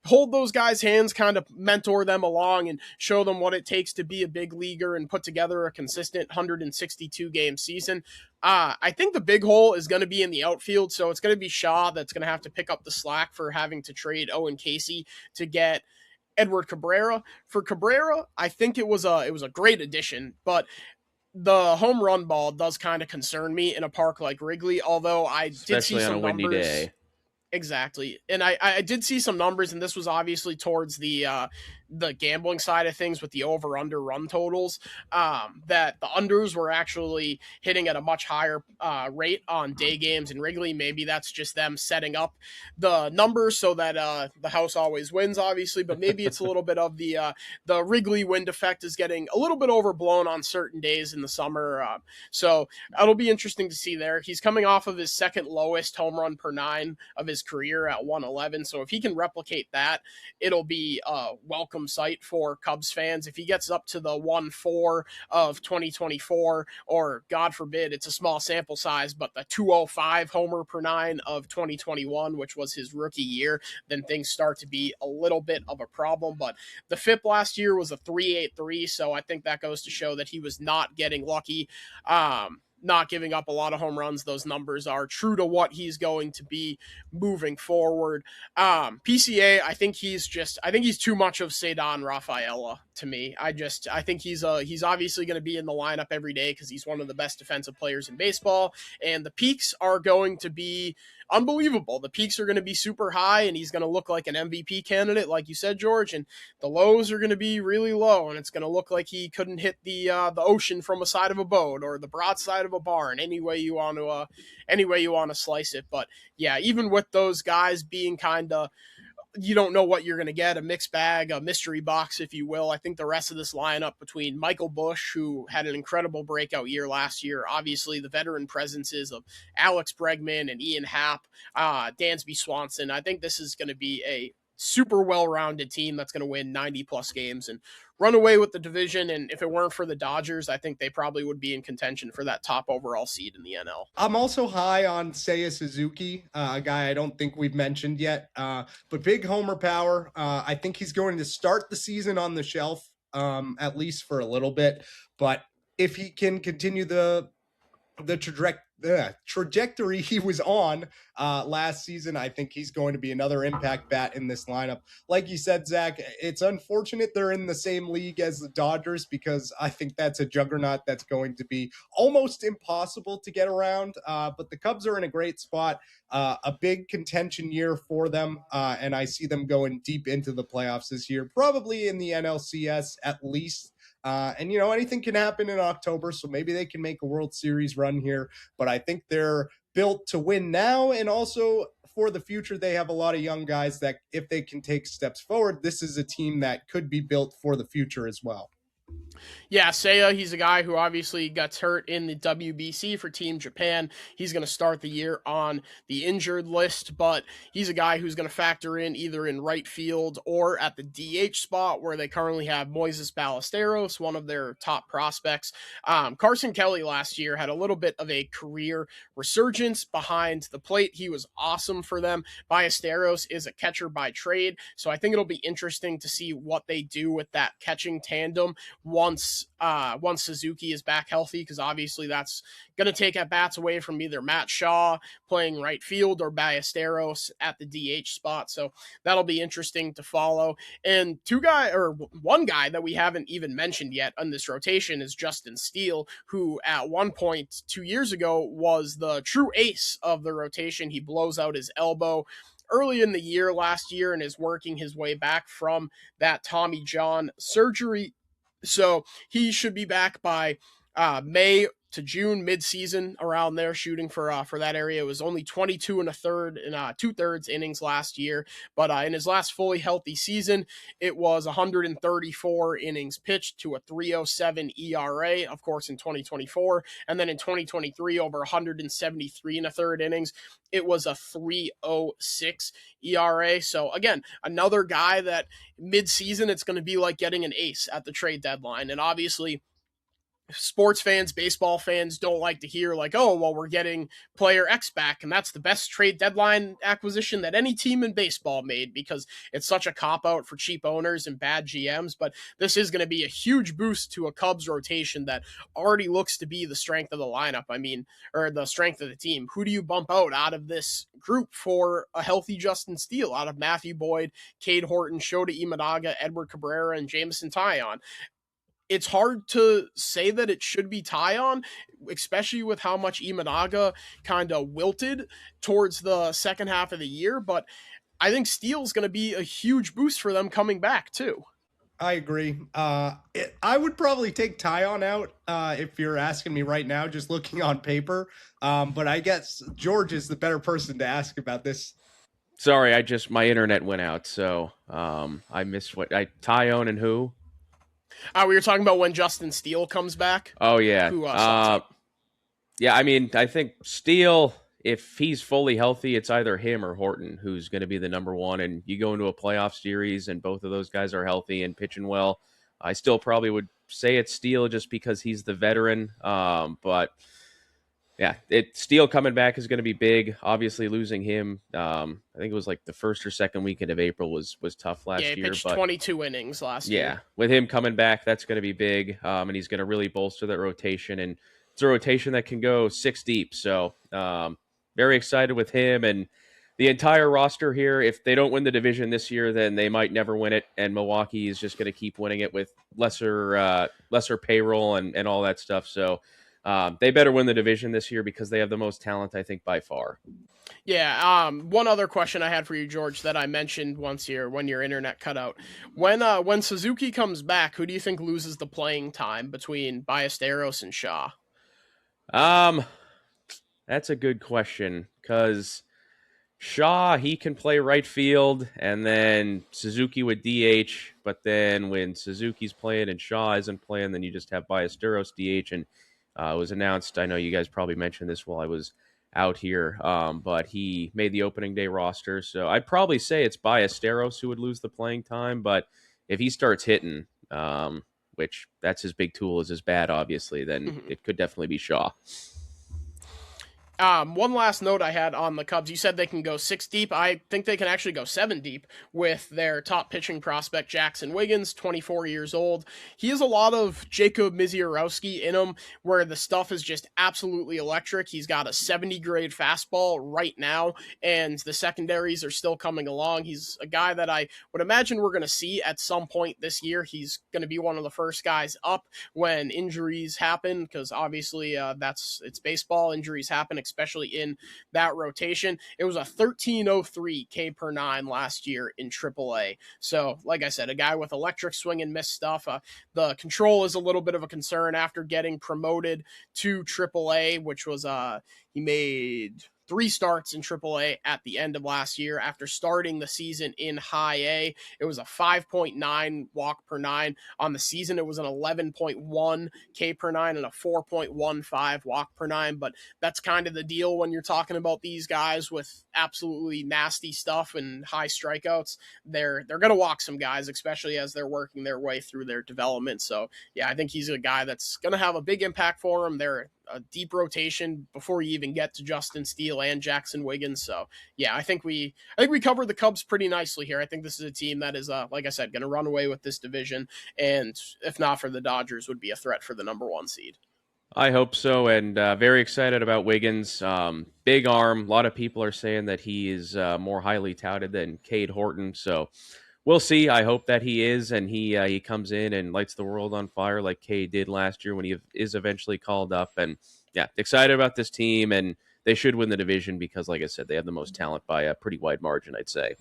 hold those guys' hands, kind of mentor them along and show them what it takes to be a big leaguer and put together a consistent 162 game season. I think the big hole is going to be in the outfield, so it's going to be Shaw that's going to have to pick up the slack for having to trade Owen Casey to get Edward Cabrera. For Cabrera, I think it was a great addition, but the home run ball does kind of concern me in a park like Wrigley, although I did see especially on a some windy numbers. day. Exactly. And I did see some numbers, and this was obviously towards the gambling side of things with the over-under run totals, that the unders were actually hitting at a much higher rate on day games in Wrigley. Maybe that's just them setting up the numbers so that the house always wins, obviously, but maybe it's a little bit of the Wrigley wind effect is getting a little bit overblown on certain days in the summer. So it'll be interesting to see there. He's coming off of his second lowest home run per nine of his career at 111. So if he can replicate that, it'll be a welcome sight for Cubs fans. If he gets up to the 1-4 of 2024, or God forbid, it's a small sample size, but the 205 homer per nine of 2021, which was his rookie year, then things start to be a little bit of a problem. But the FIP last year was a 3.83, so I think that goes to show that he was not getting lucky. Not giving up a lot of home runs. Those numbers are true to what he's going to be moving forward. PCA, I think he's too much of Cedar Rafaela to me. I think he's obviously going to be in the lineup every day because he's one of the best defensive players in baseball, and the peaks are going to be unbelievable. The peaks are going to be super high, and he's going to look like an MVP candidate, like you said, George, and the lows are going to be really low, and it's going to look like he couldn't hit the ocean from a side of a boat or the broadside of a barn, any way you want to slice it. But yeah, even with those guys being kind of, you don't know what you're going to get, a mixed bag, a mystery box, if you will. I think the rest of this lineup between Michael Busch, who had an incredible breakout year last year, obviously the veteran presences of Alex Bregman and Ian Happ, Dansby Swanson, I think this is going to be a super well-rounded team that's going to win 90-plus games and run away with the division. And if it weren't for the Dodgers, I think they probably would be in contention for that top overall seed in the NL. I'm also high on Seiya Suzuki, a guy I don't think we've mentioned yet, but big homer power. I think he's going to start the season on the shelf, at least for a little bit. But if he can continue the trajectory he was on last season, I think he's going to be another impact bat in this lineup. Like you said, Zach, it's unfortunate they're in the same league as the Dodgers because I think that's a juggernaut that's going to be almost impossible to get around. But the Cubs are in a great spot, a big contention year for them, and I see them going deep into the playoffs this year, probably in the NLCS at least. And, anything can happen in October, so maybe they can make a World Series run here. But I think they're built to win now, and also for the future, they have a lot of young guys that if they can take steps forward, this is a team that could be built for the future as well. Yeah, Seiya, he's a guy who obviously got hurt in the WBC for Team Japan. He's going to start the year on the injured list, but he's a guy who's going to factor in either in right field or at the DH spot where they currently have Moises Ballesteros, one of their top prospects. Carson Kelly last year had a little bit of a career resurgence behind the plate. He was awesome for them. Ballesteros is a catcher by trade, so I think it'll be interesting to see what they do with that catching tandem once Suzuki is back healthy, because obviously that's going to take at-bats away from either Matt Shaw playing right field or Ballesteros at the DH spot. So that'll be interesting to follow. And one guy that we haven't even mentioned yet on this rotation is Justin Steele, who at one point 2 years ago was the true ace of the rotation. He blows out his elbow early in the year last year and is working his way back from that Tommy John surgery. So he should be back by May to June, mid-season, around there, shooting for that area. It was only 22 and a third and 2/3 innings last year, but in his last fully healthy season, it was 134 innings pitched to a 3.07 ERA, of course, in 2024, and then in 2023, over 173 and a third innings, it was a 3.06 ERA. So again, another guy that mid-season, it's going to be like getting an ace at the trade deadline, and obviously sports fans, baseball fans don't like to hear like, oh, well, we're getting player X back, and that's the best trade deadline acquisition that any team in baseball made, because it's such a cop-out for cheap owners and bad GMs. But this is going to be a huge boost to a Cubs rotation that already looks to be the strength of the lineup. I mean, or the strength of the team. Who do you bump out of this group for a healthy Justin Steele, out of Matthew Boyd, Cade Horton, Shota Imanaga, Edward Cabrera, and Jameson Taillon? It's hard to say that it should be Taillon, especially with how much Imanaga kind of wilted towards the second half of the year. But I think Steele's going to be a huge boost for them coming back, too. I agree. I would probably take Taillon out if you're asking me right now, just looking on paper. But I guess George is the better person to ask about this. Sorry, my internet went out, so I missed Taillon and who? We were talking about when Justin Steele comes back. Oh, yeah. Yeah, I mean, I think Steele, if he's fully healthy, it's either him or Horton who's going to be the number one. And you go into a playoff series and both of those guys are healthy and pitching well, I still probably would say it's Steele just because he's the veteran. But yeah, Steele coming back is going to be big. Obviously, losing him, I think it was like the first or second weekend of April was tough last year. Yeah, he pitched 22 innings last year. Yeah, with him coming back, that's going to be big, and he's going to really bolster that rotation. And it's a rotation that can go 6 deep. So very excited with him and the entire roster here. If they don't win the division this year, then they might never win it, and Milwaukee is just going to keep winning it with lesser payroll and all that stuff. So they better win the division this year because they have the most talent, I think, by far. Yeah. One other question I had for you, George, that I mentioned once here when your internet cut out. When Suzuki comes back, who do you think loses the playing time between Ballesteros and Shaw? That's a good question because Shaw, he can play right field, and then Suzuki would DH. But then when Suzuki's playing and Shaw isn't playing, then you just have Ballesteros DH. And it was announced, I know you guys probably mentioned this while I was out here, but he made the opening day roster. So I'd probably say it's Ballesteros who would lose the playing time. But if he starts hitting, which that's his big tool, is his bat, obviously, then it could definitely be Shaw. One last note I had on the Cubs. You said they can go 6 deep. I think they can actually go 7 deep with their top pitching prospect, Jackson Wiggins, 24 years old. He has a lot of Jacob Misiorowski in him, where the stuff is just absolutely electric. He's got a 70 grade fastball right now, and the secondaries are still coming along. He's a guy that I would imagine we're going to see at some point this year. He's going to be one of the first guys up when injuries happen, because obviously it's baseball. Injuries happen, especially in that rotation. It was a 1303 K per 9 last year in AAA. So, like I said, a guy with electric swing and miss stuff. The control is a little bit of a concern after getting promoted to AAA, which was he made 3 starts in AAA at the end of last year after starting the season in High A. It was a 5.9 walk per 9. On the season, it was an 11.1 K per 9 and a 4.15 walk per 9. But that's kind of the deal when you're talking about these guys with absolutely nasty stuff and high strikeouts. They're going to walk some guys, especially as they're working their way through their development. So, yeah, I think he's a guy that's going to have a big impact for him. They're a deep rotation before you even get to Justin Steele and Jackson Wiggins. So yeah, I think we covered the Cubs pretty nicely here. I think this is a team that is, like I said, going to run away with this division, and if not for the Dodgers, would be a threat for the number 1 seed. I hope so, and very excited about Wiggins. Big arm. A lot of people are saying that he is more highly touted than Cade Horton. So we'll see. I hope that he is, and he comes in and lights the world on fire like Cade did last year when he is eventually called up. And yeah, excited about this team, and they should win the division because, like I said, they have the most talent by a pretty wide margin, I'd say.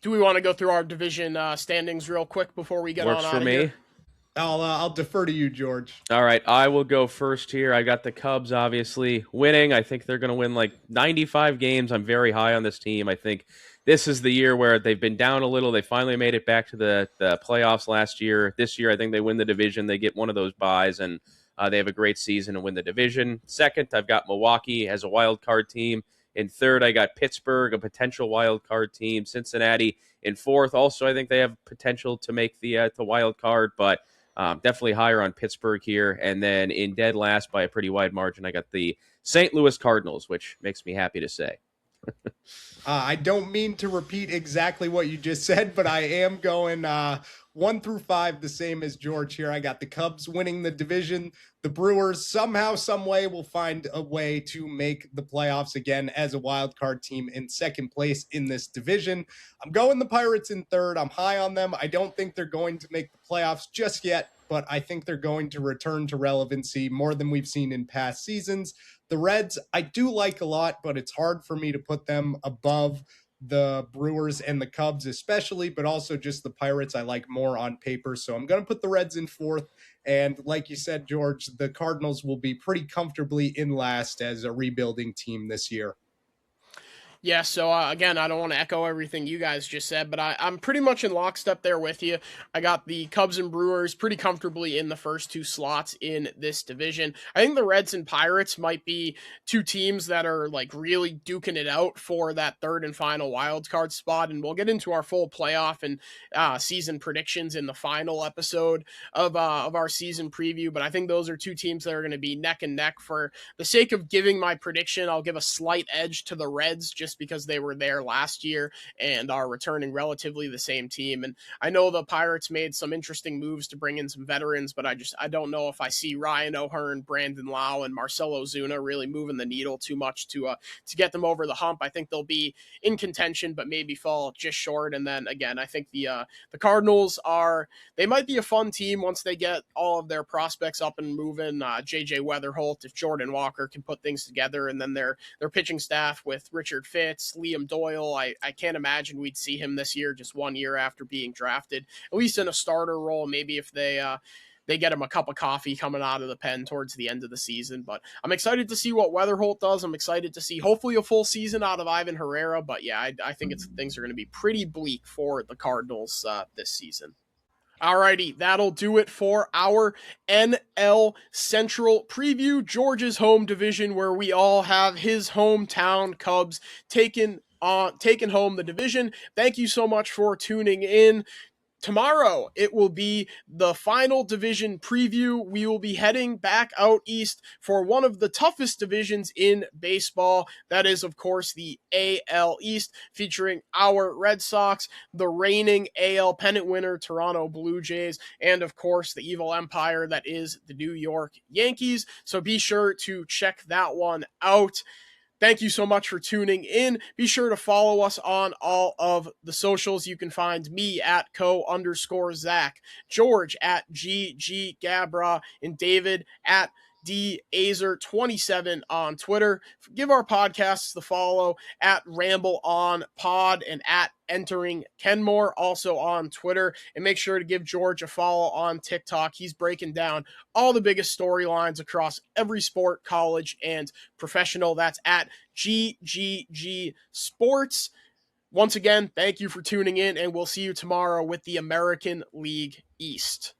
Do we want to go through our division standings real quick before we get Works on for out of me. here? I'll defer to you, George. All right, I will go first here. I got the Cubs, obviously, winning. I think they're going to win like 95 games. I'm very high on this team. I think this is the year where they've been down a little. They finally made it back to the playoffs last year. This year, I think they win the division. They get one of those byes, and they have a great season and win the division. Second, I've got Milwaukee as a wild card team. In third, I got Pittsburgh, a potential wild card team. Cincinnati in fourth. Also, I think they have potential to make the wild card, but Definitely higher on Pittsburgh here. And then in dead last by a pretty wide margin, I got the St. Louis Cardinals, which makes me happy to say. I don't mean to repeat exactly what you just said, but I am going 1 through 5, the same as George here. I got the Cubs winning the division. The Brewers somehow, some way will find a way to make the playoffs again as a wild card team in second place in this division. I'm going the Pirates in third. I'm high on them. I don't think they're going to make the playoffs just yet, but I think they're going to return to relevancy more than we've seen in past seasons. The Reds, I do like a lot, but it's hard for me to put them above the Brewers and the Cubs especially, but also just the Pirates I like more on paper. So I'm going to put the Reds in fourth. And like you said, George, the Cardinals will be pretty comfortably in last as a rebuilding team this year. Yeah, so again, I don't want to echo everything you guys just said, but I'm pretty much in lockstep there with you. I got the Cubs and Brewers pretty comfortably in the first two slots in this division. I think the Reds and Pirates might be two teams that are like really duking it out for that third and final wild card spot, and we'll get into our full playoff and season predictions in the final episode of our season preview. But I think those are two teams that are going to be neck and neck. For the sake of giving my prediction, I'll give a slight edge to the Reds just because they were there last year and are returning relatively the same team. And I know the Pirates made some interesting moves to bring in some veterans, but I don't know if I see Ryan O'Hearn, Brandon Lau, and Marcelo Zuna really moving the needle too much to get them over the hump. I think they'll be in contention, but maybe fall just short. And then again, I think the Cardinals they might be a fun team once they get all of their prospects up and moving. JJ Weatherholt, if Jordan Walker can put things together, and then their pitching staff with Richard Fitz, Liam Doyle. I can't imagine we'd see him this year, just 1 year after being drafted, at least in a starter role. Maybe if they get him a cup of coffee coming out of the pen towards the end of the season. But I'm excited to see what Weatherholt does. I'm excited to see hopefully a full season out of Ivan Herrera. But yeah, I think things are going to be pretty bleak for the Cardinals this season. Alrighty, that'll do it for our NL Central preview. George's home division, where we all have his hometown Cubs taking home the division. Thank you so much for tuning in. Tomorrow, it will be the final division preview. We will be heading back out east for one of the toughest divisions in baseball. That is, of course, the AL East, featuring our Red Sox, the reigning AL pennant winner Toronto Blue Jays, and, of course, the evil empire that is the New York Yankees. So be sure to check that one out. Thank you so much for tuning in. Be sure to follow us on all of the socials. You can find me at @co_Zach, George at GG Gabra, and David at DAzer27 on Twitter. Give our podcasts the follow at Ramble On Pod and at Entering Kenmore, also on Twitter. And make sure to give George a follow on TikTok. He's breaking down all the biggest storylines across every sport, college and professional. That's at GGG Sports. Once again, thank you for tuning in, and we'll see you tomorrow with the American League East.